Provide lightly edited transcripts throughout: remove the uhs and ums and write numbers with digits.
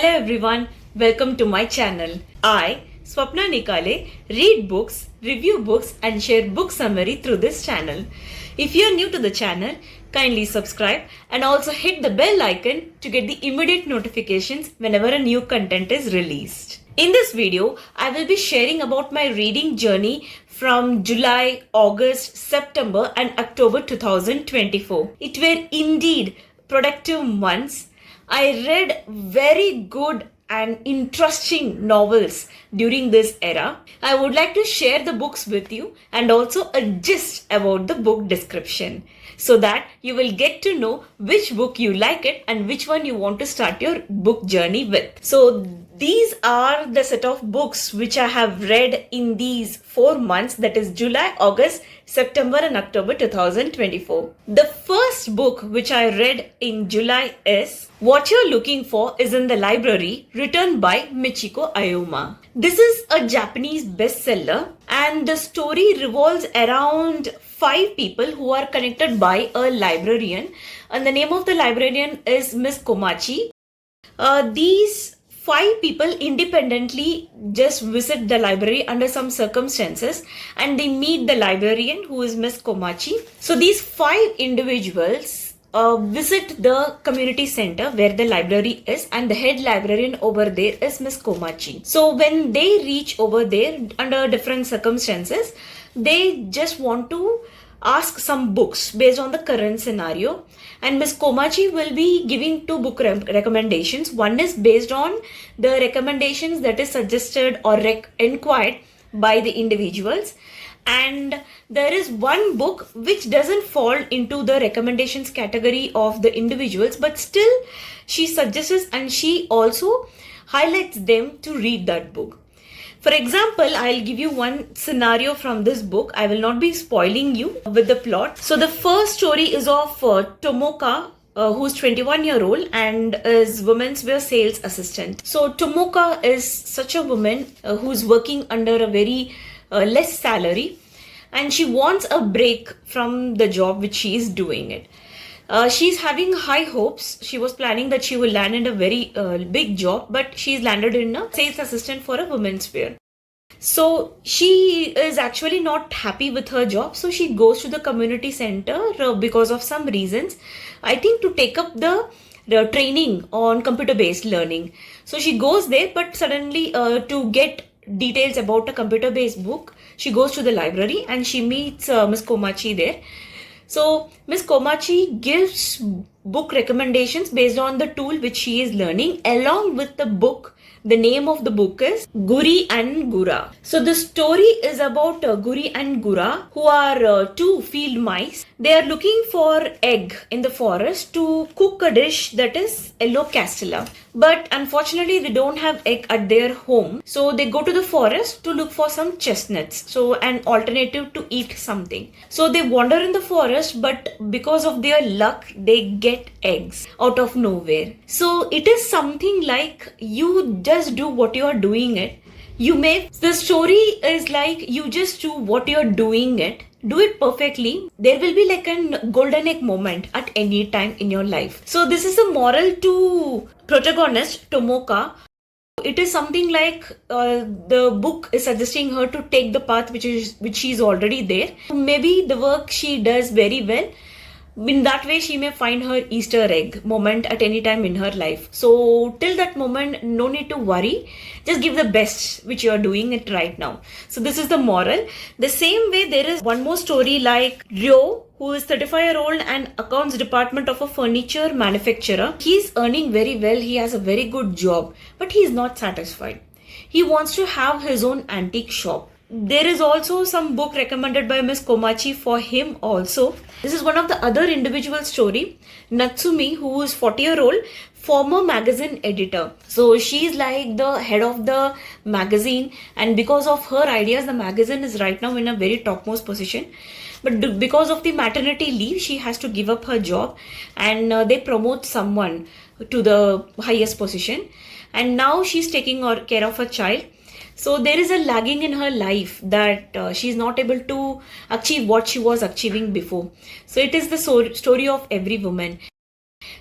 Hello everyone, welcome to my channel. I, Swapna Nikale, read books, review books and share book summary through this channel. If you are new to the channel, kindly subscribe and also hit the bell icon to get the immediate notifications whenever a new content is released. In this video, I will be sharing about my reading journey from July, August, September and October 2024. It were indeed productive months. I read very good and interesting novels during this era. I would like to share the books with you and also a gist about the book description so that you will get to know which book you like it and which one you want to start your book journey with. So these are the set of books which I have read in these 4 months, that is July, August, September and October 2024. The first book which I read in July is What You're Looking For Is in the Library, written by Michiko Ayuma. This is a Japanese bestseller and the story revolves around 5 people who are connected by a librarian, and the name of the librarian is Miss Komachi. These 5 people independently just visit the library under some circumstances and they meet the librarian who is Miss Komachi. So these 5 individuals visit the community center where the library is and the head librarian over there is Miss Komachi. So when they reach over there under different circumstances, they just want to ask some books based on the current scenario, and Miss Komachi will be giving 2 book recommendations. One is based on the recommendations that is suggested or inquired by the individuals, and there is one book which doesn't fall into the recommendations category of the individuals, but still she suggests and she also highlights them to read that book. For example, I'll give you one scenario from this book. I will not be spoiling you with the plot. So the first story is of Tomoka, who's 21-year-old and is women's wear sales assistant. So Tomoka is such a woman who's working under a very less salary, and she wants a break from the job which she is doing it. She's having high hopes. She was planning that she will land in a very big job, but she's landed in a sales assistant for a women's wear. So she is actually not happy with her job. So she goes to the community center because of some reasons. I think to take up the training on computer-based learning. So she goes there, but suddenly to get details about a computer-based book, she goes to the library and she meets Miss Komachi there. So Miss Komachi gives book recommendations based on the tool which she is learning along with the book. The name of the book is Guri and Gura. So the story is about Guri and Gura, who are 2 field mice. They are looking for egg in the forest to cook a dish that is yellow castella. But unfortunately they don't have egg at their home. So they go to the forest to look for some chestnuts. So an alternative to eat something. So they wander in the forest, but because of their luck they get eggs out of nowhere. So it is something like you just do what you are doing it. The story is like you just do what you're doing it. Do it perfectly. There will be like a golden egg moment at any time in your life. So this is a moral to protagonist Tomoka. It is something like the book is suggesting her to take the path which she's already there. Maybe the work she does very well. In that way, she may find her Easter egg moment at any time in her life. So till that moment, no need to worry. Just give the best which you are doing it right now. So this is the moral. The same way, there is one more story like Ryo, who is 35-year-old and accounts department of a furniture manufacturer. He's earning very well. He has a very good job, but he is not satisfied. He wants to have his own antique shop. There is also some book recommended by Miss Komachi for him also. This is one of the other individual story. Natsumi, who is 40-year-old, former magazine editor. So she's like the head of the magazine, and because of her ideas, the magazine is right now in a very topmost position. But because of the maternity leave, she has to give up her job, and they promote someone to the highest position. And now she's taking care of her child. So there is a lagging in her life that she is not able to achieve what she was achieving before. So it is the story of every woman.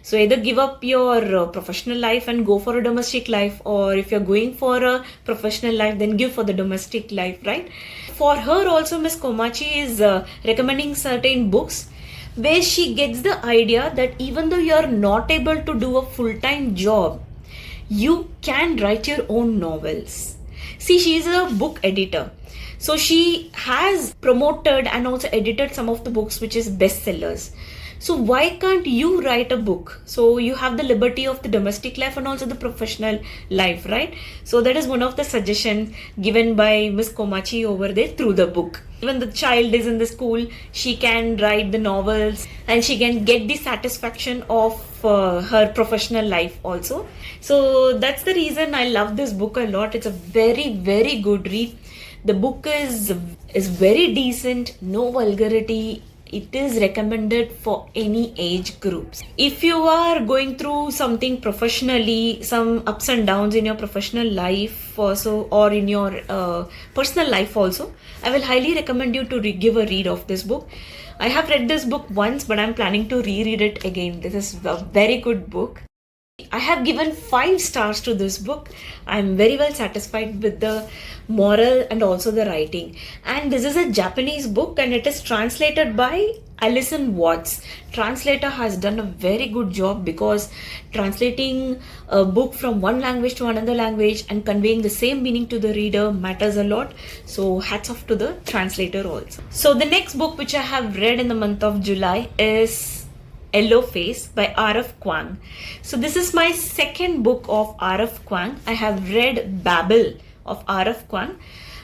So either give up your professional life and go for a domestic life, or if you're going for a professional life, then give for the domestic life, right? For her also, Miss Komachi is recommending certain books where she gets the idea that even though you're not able to do a full-time job, you can write your own novels. See, she is a book editor. So she has promoted and also edited some of the books which is bestsellers. So why can't you write a book? So you have the liberty of the domestic life and also the professional life, right? So that is one of the suggestions given by Miss Komachi over there through the book. When the child is in the school, she can write the novels and she can get the satisfaction of her professional life also. So that's the reason I love this book a lot. It's a very, very good read. The book is very decent, no vulgarity. It is recommended for any age groups. If you are going through something professionally, some ups and downs in your professional life also, or in your personal life also, I will highly recommend you to give a read of this book. I have read this book once, but I'm planning to reread it again. This is a very good book. I have given 5 stars to this book. I'm very well satisfied with the moral and also the writing. And this is a Japanese book and it is translated by Alison Watts. Translator has done a very good job because translating a book from one language to another language and conveying the same meaning to the reader matters a lot. So hats off to the translator also. So the next book which I have read in the month of July is Yellow Face by R.F. Kuang. So this is my second book of R.F. Kuang. I have read Babel of R.F. Kuang.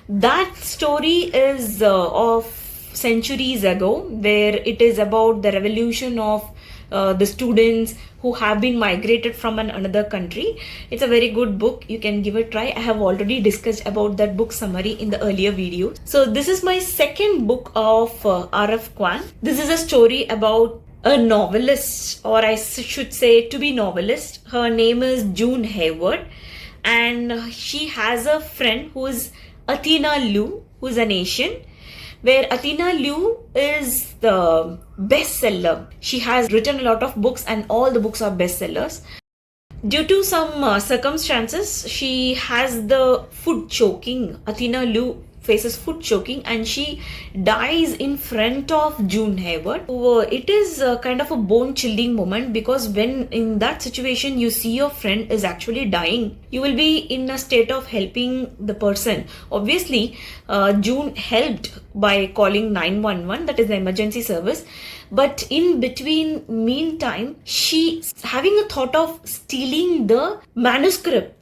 That story is of centuries ago, where it is about the revolution of the students who have been migrated from another country. It's a very good book. You can give it a try. I have already discussed about that book summary in the earlier video. So this is my second book of R.F. Kuang. This is a story about a novelist, or I should say to be novelist. Her name is June Hayward, and she has a friend who is Athena Liu, who is an Asian, where Athena Liu is the bestseller. She has written a lot of books and all the books are bestsellers. Due to some circumstances, she has the food choking. Athena Liu faces food choking and she dies in front of June Hayward. It is kind of a bone chilling moment, because when in that situation you see your friend is actually dying, you will be in a state of helping the person. Obviously, June helped by calling 911, that is the emergency service. But in between meantime, she's having a thought of stealing the manuscript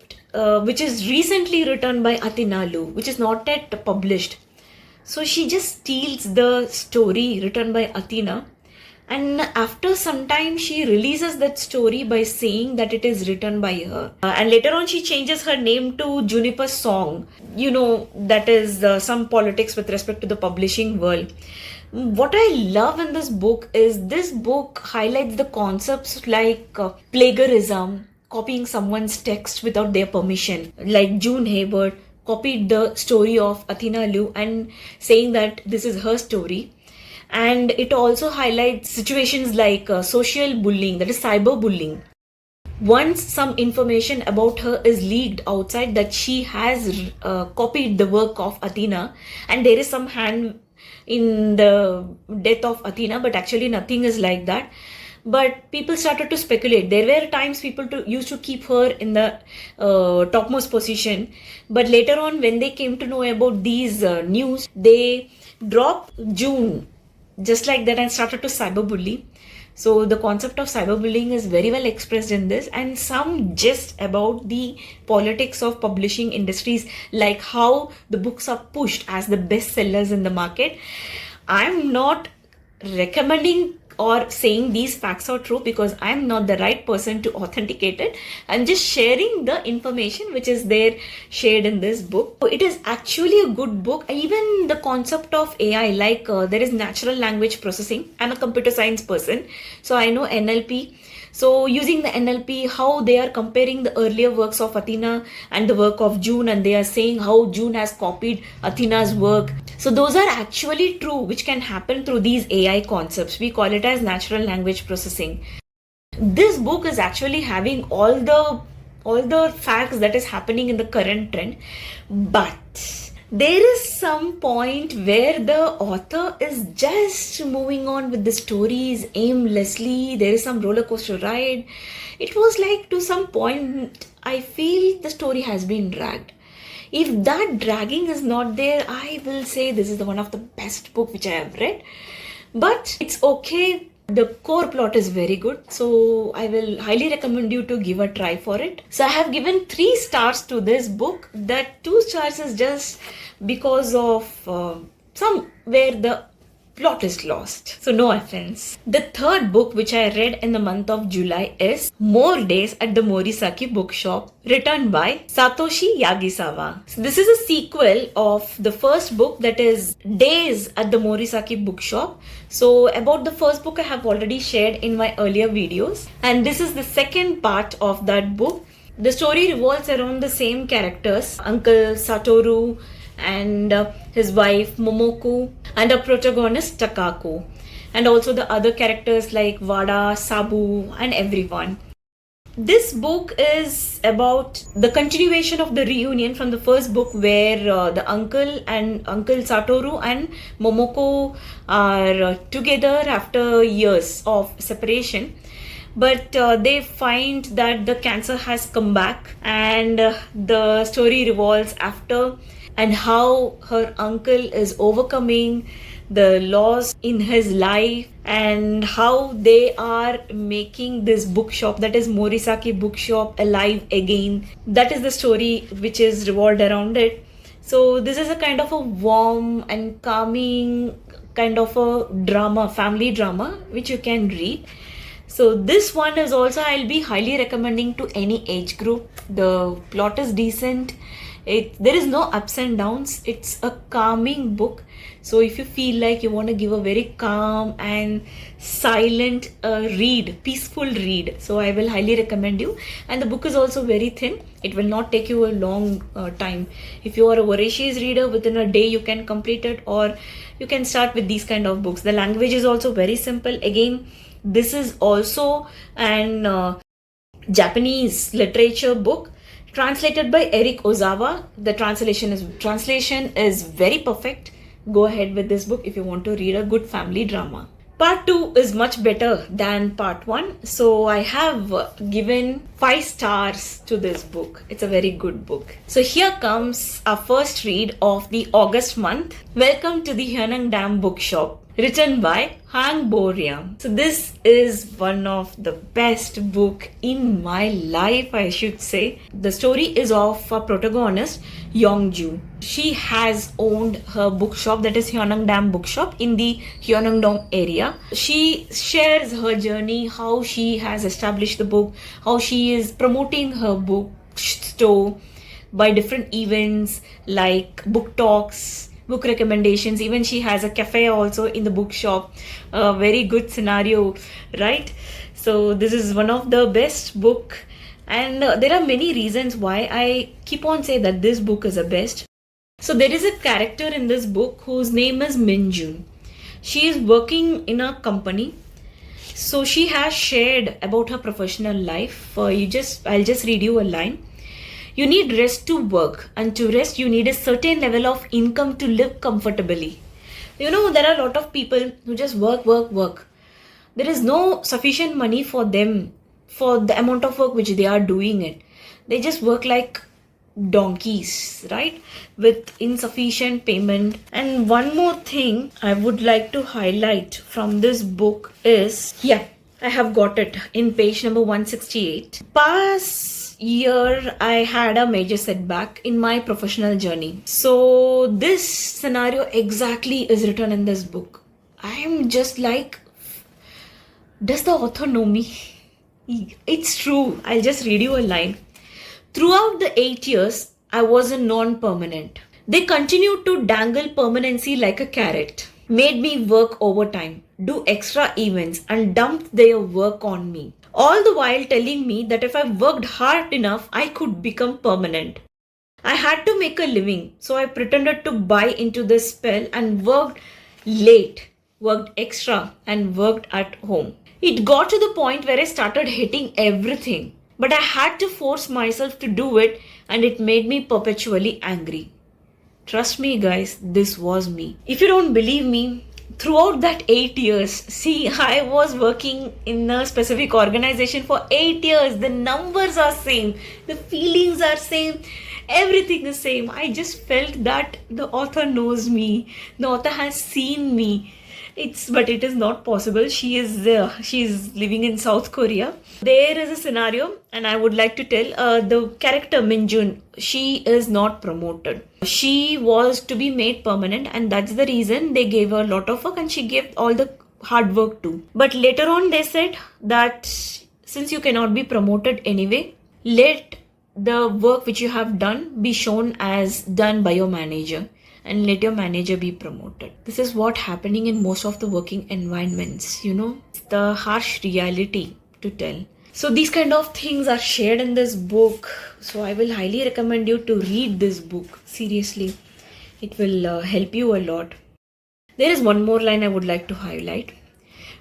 which is recently written by Athena Liu, which is not yet published. So she just steals the story written by Athena, and after some time she releases that story by saying that it is written by her. And later on she changes her name to Juniper Song. You know, that is some politics with respect to the publishing world. What I love in this book is this book highlights the concepts like plagiarism, copying someone's text without their permission. Like June Hayward copied the story of Athena Liu and saying that this is her story. And it also highlights situations like social bullying, that is cyberbullying. Once some information about her is leaked outside that she has copied the work of Athena, and there is some hand in the death of Athena, but actually nothing is like that. But people started to speculate. There were times people used to keep her in the topmost position. But later on, when they came to know about these news, they dropped June just like that and started to cyberbully. So the concept of cyberbullying is very well expressed in this, and some just about the politics of publishing industries, like how the books are pushed as the bestsellers in the market. I'm not recommending or saying these facts are true, because I'm not the right person to authenticate it. I'm just sharing the information which is there shared in this book. It is actually a good book. Even the concept of AI, like there is natural language processing. I'm a computer science person, so I know NLP. So using the NLP, how they are comparing the earlier works of Athena and the work of June, and they are saying how June has copied Athena's work. So those are actually true, which can happen through these AI concepts. We call it as natural language processing. This book is actually having all the facts that is happening in the current trend, but there is some point where the author is just moving on with the stories aimlessly. There is some roller coaster ride. It was like to some point I feel the story has been dragged. If that dragging is not there, I will say this is the one of the best book which I have read. But it's okay. The core plot is very good, so I will highly recommend you to give a try for it. So I have given 3 stars to this book. That 2 stars is just because of somewhere the plot is lost. So no offense. The third book which I read in the month of July is More Days at the Morisaki Bookshop, written by Satoshi Yagisawa. So this is a sequel of the first book, that is Days at the Morisaki Bookshop. So about the first book I have already shared in my earlier videos, and this is the second part of that book. The story revolves around the same characters, Uncle Satoru and his wife Momoko, and a protagonist Takako, and also the other characters like Wada, Sabu, and everyone. This book is about the continuation of the reunion from the first book, where the Uncle Satoru and Momoko are together after years of separation. But they find that the cancer has come back, and the story revolves after, and how her uncle is overcoming the loss in his life, and how they are making this bookshop, that is Morisaki Bookshop, alive again. That is the story which is revolved around it. So this is a kind of a warm and calming kind of a drama, family drama, which you can read. So this one is also, I'll be highly recommending to any age group. The plot is decent. There is no ups and downs. It's a calming book. So if you feel like you want to give a very calm and silent read, peaceful read, so I will highly recommend you. And the book is also very thin. It will not take you a long time. If you are a voracious reader, within a day you can complete it, or you can start with these kind of books. The language is also very simple. Again, this is also an Japanese literature book translated by Eric Ozawa. The translation is very perfect. Go ahead with this book if you want to read a good family drama. Part 2 is much better than part 1. So I have given 5 stars to this book. It's a very good book. So here comes our first read of the August month. Welcome to the Hyeonang Dam Bookshop, written by Hang Bo-ryam. So this is one of the best book in my life, I should say. The story is of a protagonist, Young-ju. She has owned her bookshop, that is Hyeonang Dam Bookshop, in the Hyeonang-dong area. She shares her journey, how she has established the book, how she is promoting her book store by different events like book talks, book recommendations. Even she has a cafe also in the bookshop. A very good scenario, right? So this is one of the best book, and there are many reasons why I keep on saying that this book is the best. So there is a character in this book whose name is Minjun. She is working in a company. So she has shared about her professional life. I'll just read you a line. You need rest to work, and to rest you need a certain level of income to live comfortably. You know, there are a lot of people who just work. There is no sufficient money for them for the amount of work which they are doing it. They just work like donkeys, right? With insufficient payment. And one more thing I would like to highlight from this book is, I have got it in page number 168. Past year I had a major setback in my professional journey. So this scenario exactly is written in this book. I am just like, does the author know me? It's true. I'll just read you a line. Throughout the 8 years, I was a non-permanent. They continued to dangle permanency like a carrot, made me work overtime, do extra events, and dumped their work on me. All the while telling me that if I worked hard enough, I could become permanent. I had to make a living, so I pretended to buy into this spell and worked late, worked extra, and worked at home. It got to the point where I started hating everything. But I had to force myself to do it, and it made me perpetually angry. Trust me, guys, this was me. If you don't believe me, throughout that 8 years, see, I was working in a specific organization for 8 years. The numbers are same, the feelings are same, everything is same. I just felt that the author knows me, the author has seen me. But it is not possible. She is living in South Korea. There is a scenario, and I would like to tell the character Minjun. She is not promoted. She was to be made permanent, and that's the reason they gave her a lot of work, and she gave all the hard work too. But later on, they said that since you cannot be promoted anyway, let the work which you have done be shown as done by your manager, and let your manager be promoted. This is what happening in most of the working environments, It's the harsh reality to tell. So these kind of things are shared in this book. So I will highly recommend you to read this book. Seriously, it will help you a lot. There is one more line I would like to highlight.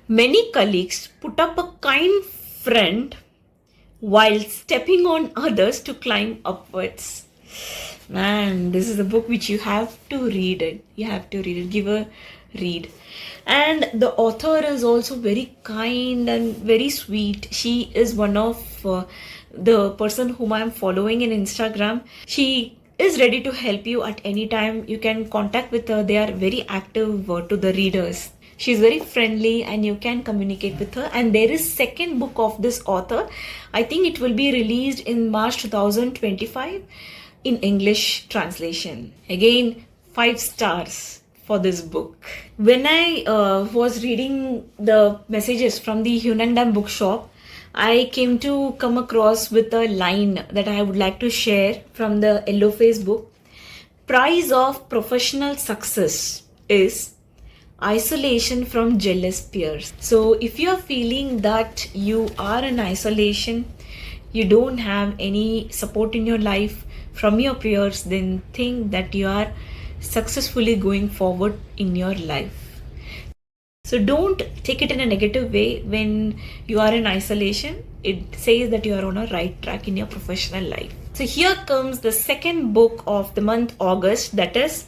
Many colleagues put up a kind front while stepping on others to climb upwards. Man, this is a book which you have to read it. You have to read it. Give a read. And the author is also very kind and very sweet. She is one of the person whom I am following in Instagram. She is ready to help you at any time. You can contact with her. They are very active to the readers. She's very friendly and you can communicate with her. And there is second book of this author. I think it will be released in March 2025. In English translation. Again, 5 stars for this book. When I was reading the messages from the Hunangdam bookshop, I came to come across with a line that I would like to share from the Yellow Face book. Price of professional success is isolation from jealous peers. So if you are feeling that you are in isolation, you don't have any support in your life from your peers, then think that you are successfully going forward in your life. So don't take it in a negative way when you are in isolation. It says that you are on a right track in your professional life. So here comes the second book of the month August, that is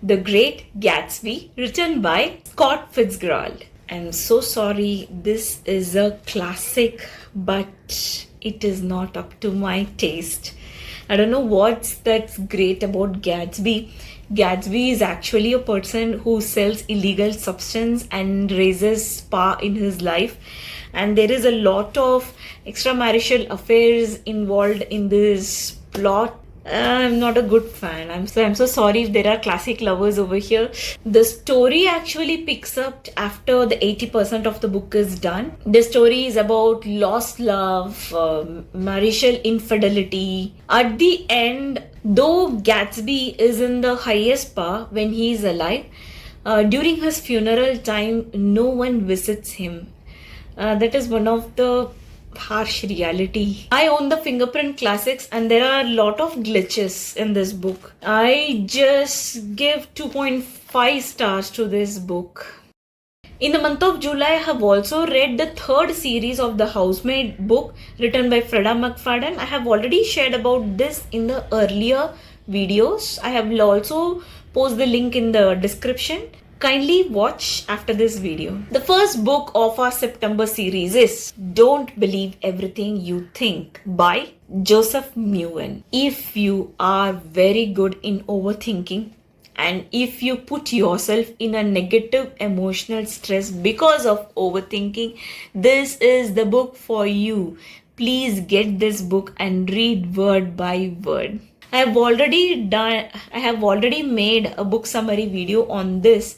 The Great Gatsby, written by Scott Fitzgerald. I'm so sorry, this is a classic, but it is not up to my taste. I don't know what's that's great about Gatsby. Gatsby is actually a person who sells illegal substance and raises spa in his life. And there is a lot of extramarital affairs involved in this plot. I'm not a good fan. I'm so sorry if there are classic lovers over here. The story actually picks up after the 80% of the book is done. The story is about lost love, marital infidelity. At the end, though Gatsby is in the highest power when he is alive, during his funeral time, no one visits him. That is one of the harsh reality. I own the Fingerprint Classics and there are a lot of glitches in this book. I just give 2.5 stars to this book. In the month of July, I have also read the third series of the Housemaid book written by Freda McFadden. I have already shared about this in the earlier videos. I have also posted the link in the description. Kindly watch after this video. The first book of our September series is Don't Believe Everything You Think by Joseph Mewen. If you are very good in overthinking and if you put yourself in a negative emotional stress because of overthinking, this is the book for you. Please get this book and read word by word. I have already made a book summary video on this.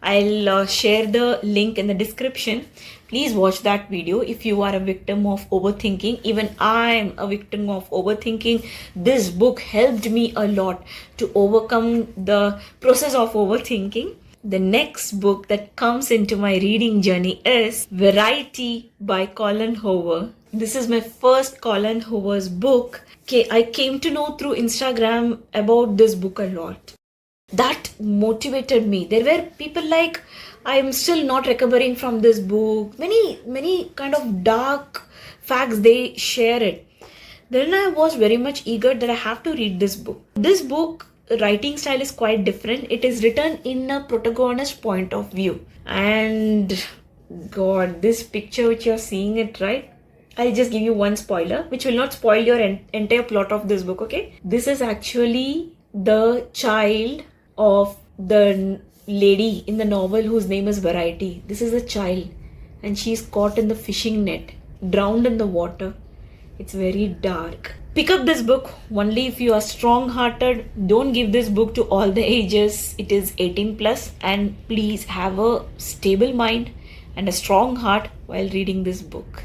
I'll share the link in the description. Please watch that video if you are a victim of overthinking. Even I'm a victim of overthinking. This book helped me a lot to overcome the process of overthinking. The next book that comes into my reading journey is Variety by Colin Hoover. This is my first Colin Hoover's book. Okay, I came to know through Instagram about this book a lot. That motivated me. There were people like I am still not recovering from this book. Many kind of dark facts they share it. Then I was very much eager that I have to read this book. This book writing style is quite different. It is written in a protagonist point of view. And God, this picture which you're seeing it, right? I'll just give you one spoiler, which will not spoil your entire plot of this book, okay? This is actually the child of the lady in the novel whose name is Variety. This is a child, and she's caught in the fishing net, drowned in the water. It's very dark. Pick up this book only if you are strong hearted. Don't give this book to all the ages. It is 18 plus, and please have a stable mind and a strong heart while reading this book.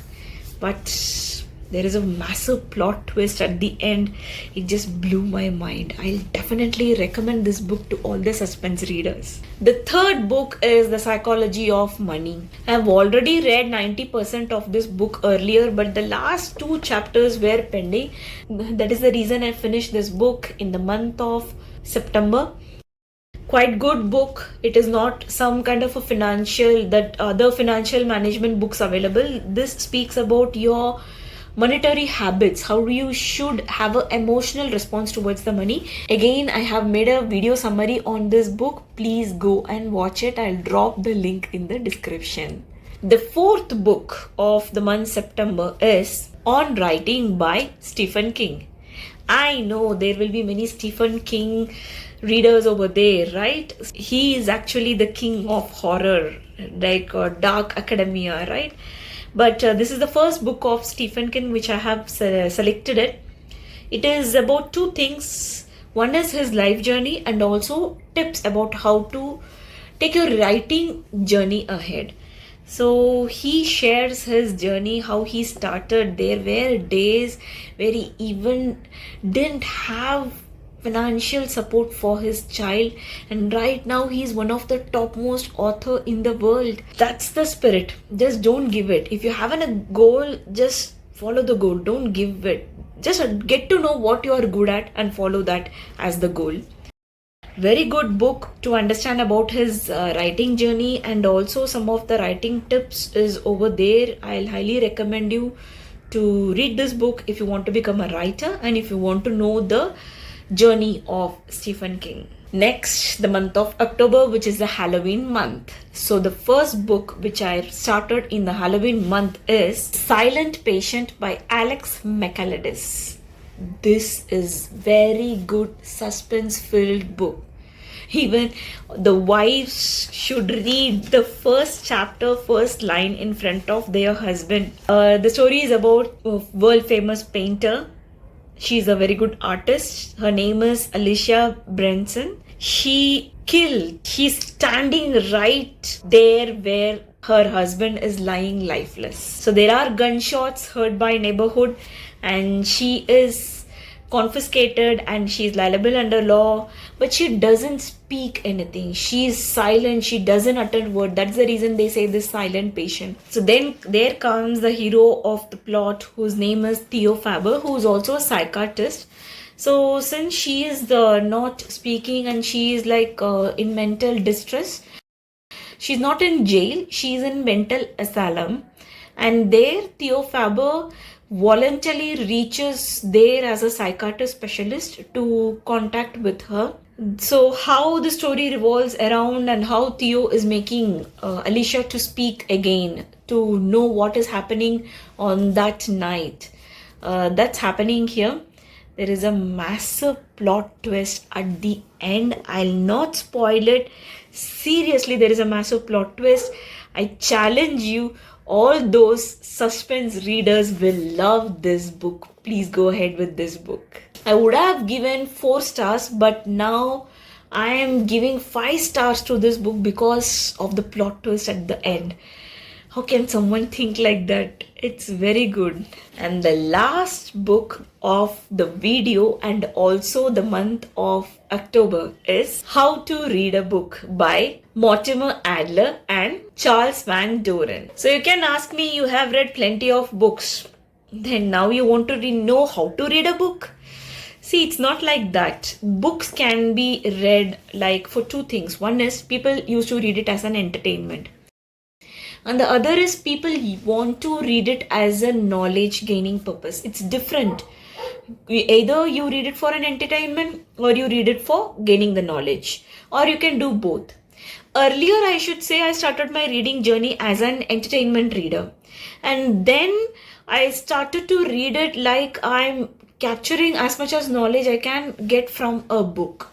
But there is a massive plot twist at the end. It just blew my mind. I'll definitely recommend this book to all the suspense readers. The third book is The Psychology of Money. I've already read 90% of this book earlier, but the last 2 chapters were pending. That is the reason I finished this book in the month of September. Quite good book. It is not some kind of a financial, that other financial management books available. This speaks about your monetary habits, how you should have an emotional response towards the money. Again, I have made a video summary on this book. Please go and watch it. I'll drop the link in the description. The fourth book of the month September is On Writing by Stephen King. I know there will be many Stephen King readers over there, right? He is actually the king of horror, like dark academia, right? But this is the first book of Stephen King which I have selected it. It is about 2 things. One is his life journey and also tips about how to take your writing journey ahead. So he shares his journey, how he started. There were days where he even didn't have financial support for his child, and right now he's one of the topmost author in the world. That's the spirit. Just don't give it. If you have a goal, just follow the goal. Don't give it. Just get to know what you are good at and follow that as the goal. Very good book to understand about his writing journey, and also some of the writing tips is over there. I'll highly recommend you to read this book if you want to become a writer and if you want to know the journey of Stephen King. Next, the month of October, which is the Halloween month. So the first book which I started in the Halloween month is Silent Patient by Alex Michaelides. This is very good suspense-filled book. Even the wives should read the first chapter, first line in front of their husband. The story is about a world-famous painter. She's a very good artist. Her name is Alicia Branson. She's standing right there where her husband is lying lifeless. So there are gunshots heard by neighborhood, and she is confiscated and she's liable under law, but she doesn't speak anything. She's silent. She doesn't utter word. That's the reason they say this silent patient. So then there comes the hero of the plot, whose name is Theo Faber, who's also a psychiatrist. So since she is not speaking and she is like in mental distress, she's not in jail, she's in mental asylum. And there Theo Faber voluntarily reaches there as a psychiatrist specialist to contact with her. So how the story revolves around and how Theo is making Alicia to speak again, to know what is happening on that night. That's happening here. There is a massive plot twist at the end. I'll not spoil it. Seriously, there is a massive plot twist. I challenge you, all those suspense readers will love this book. Please go ahead with this book. I would have given 4 stars, but now I am giving 5 stars to this book because of the plot twist at the end. How can someone think like that? It's very good. And the last book of the video and also the month of October is How to Read a Book by Mortimer Adler and Charles Van Doren. So you can ask me, you have read plenty of books. Then now you want to know how to read a book? See, it's not like that. Books can be read like for two things. One is people used to read it as an entertainment, and the other is people want to read it as a knowledge gaining purpose. It's different. Either you read it for an entertainment or you read it for gaining the knowledge, or you can do both. Earlier, I should say, I started my reading journey as an entertainment reader, and then I started to read it like I'm capturing as much as knowledge I can get from a book.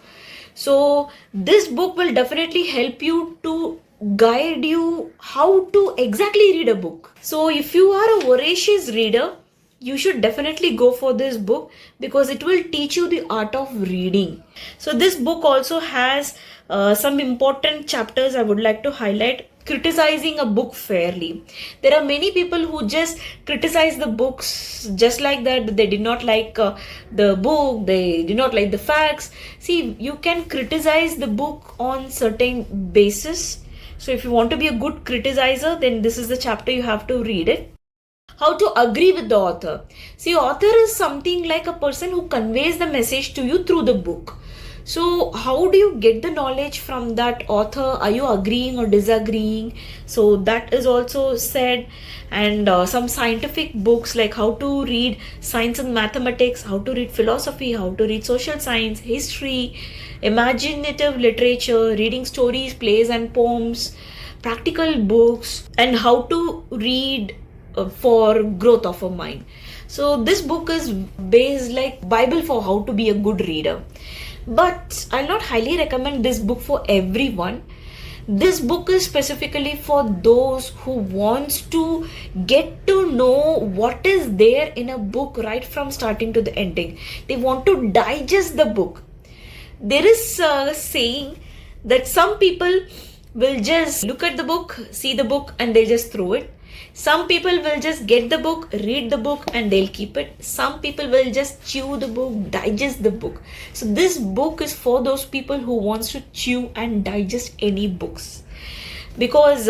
So this book will definitely help you to guide you how to exactly read a book. So if you are a voracious reader, you should definitely go for this book because it will teach you the art of reading. So this book also has some important chapters I would like to highlight. Criticizing a book fairly. There are many people who just criticize the books just like that. They did not like the book, they did not like the facts. See, you can criticize the book on certain basis. So if you want to be a good criticizer, then this is the chapter you have to read it. How to agree with the author. See, author is something like a person who conveys the message to you through the book. So how do you get the knowledge from that author? Are you agreeing or disagreeing? So that is also said. And some scientific books like how to read science and mathematics, how to read philosophy, how to read social science, history, imaginative literature, reading stories, plays and poems, practical books, and how to read for growth of a mind. So this book is based like Bible for how to be a good reader. But I'll not highly recommend this book for everyone. This book is specifically for those who wants to get to know what is there in a book right from starting to the ending. They want to digest the book. There is a saying that some people will just look at the book, see the book, and they just throw it. Some people will just get the book, read the book, and they'll keep it. Some people will just chew the book, digest the book. So this book is for those people who wants to chew and digest any books. Because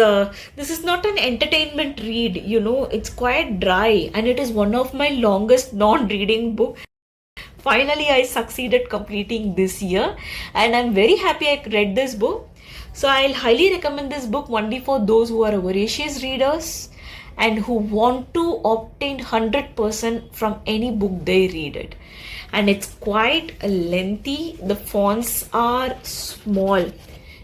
this is not an entertainment read, it's quite dry, and it is one of my longest non-reading book. Finally, I succeeded completing this year, and I'm very happy I read this book. So I'll highly recommend this book only for those who are voracious readers and who want to obtain 100% from any book they read it. And it's quite lengthy. The fonts are small.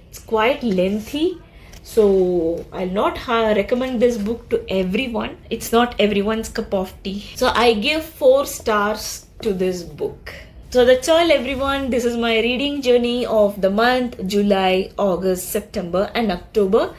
It's quite lengthy. So I'll not recommend this book to everyone. It's not everyone's cup of tea. So I give 4 stars to this book. So that's all everyone. This is my reading journey of the month July, August, September and October.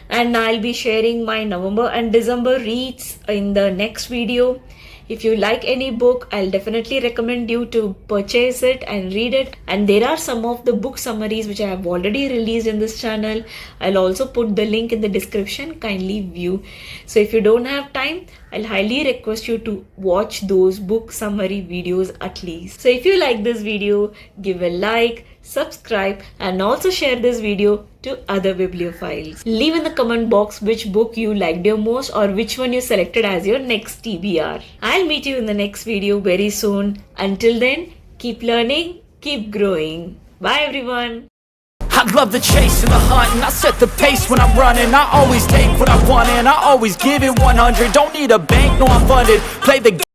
And I'll be sharing my November and December reads in the next video. If you like any book, I'll definitely recommend you to purchase it and read it. And there are some of the book summaries which I have already released in this channel. I'll also put the link in the description. Kindly view. So if you don't have time, I'll highly request you to watch those book summary videos at least. So if you like this video, give a like, subscribe, and also share this video to other bibliophiles. Leave in the comment box which book you liked your most or which one you selected as your next TBR. I'll meet you in the next video very soon. Until then, keep learning, keep growing. Bye everyone. I love the chase and the hunt, and I set the pace when I'm running. I always take what I want and I always give it 100. Don't need a bank, no I'm funded. Play the game.